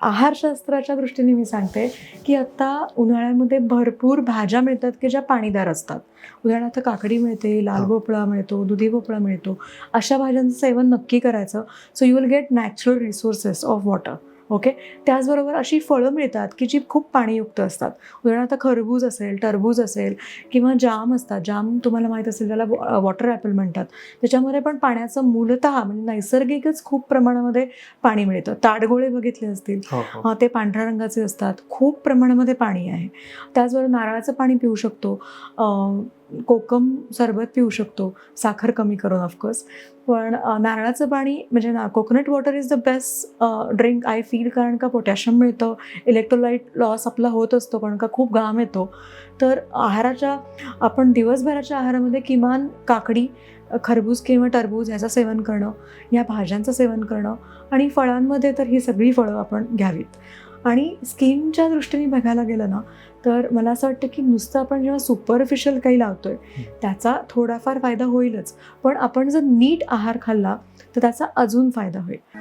आहारशास्त्राच्या दृष्टीने मी सांगते, की आता उन्हाळ्यामध्ये भरपूर भाज्या मिळतात, की ज्या पाणीदार असतात. उदाहरणार्थ काकडी मिळते, लाल हां. भोपळा मिळतो, दुधी भोपळा मिळतो. अशा भाज्यांचं सेवन नक्की करायचं. So you will get natural resources of water. Okay. त्याचबरोबर अशी फळं मिळतात, की जी खूप पाणीयुक्त असतात. उदाहरणार्थ खरबूज असेल, टरबूज असेल किंवा जाम असतात. जाम तुम्हाला माहीत असेल, त्याला वॉटर ॲपल म्हणतात. त्याच्यामध्ये पण पाण्याचं मूलतः म्हणजे नैसर्गिकच खूप प्रमाणामध्ये पाणी मिळतं. ताडगोळे बघितले असतील, हो, हो. ते पांढऱ्या रंगाचे असतात. खूप प्रमाणामध्ये पाणी आहे. त्याचबरोबर नारळाचं पाणी पिऊ शकतो. कोकम सरबत पिऊ शकतो, साखर कमी करून ऑफकोर्स. पण नारळाचं पाणी म्हणजे coconut water is the best drink I feel, कारण का पोटॅशियम मिळतं, इलेक्ट्रोलाइट लॉस आपला होत असतो कारण का खूप घाम येतो. तर आपण दिवसभराच्या आहारामध्ये किमान काकडी, खरबूज किंवा टरबूज ह्याचं सेवन करणं, या भाज्यांचं सेवन करणं आणि फळांमध्ये तर ही सगळी फळं आपण घ्यावीत. आणि स्किनच्या दृष्टीने बघायला गेलं ना, तर मला असं वाटतं की नुसतं आपण जेव्हा सुपरफिशियल काही लावतोय त्याचा थोडाफार फायदा होईलच, पण आपण जर नीट आहार खाल्ला तर त्याचा अजून फायदा होईल.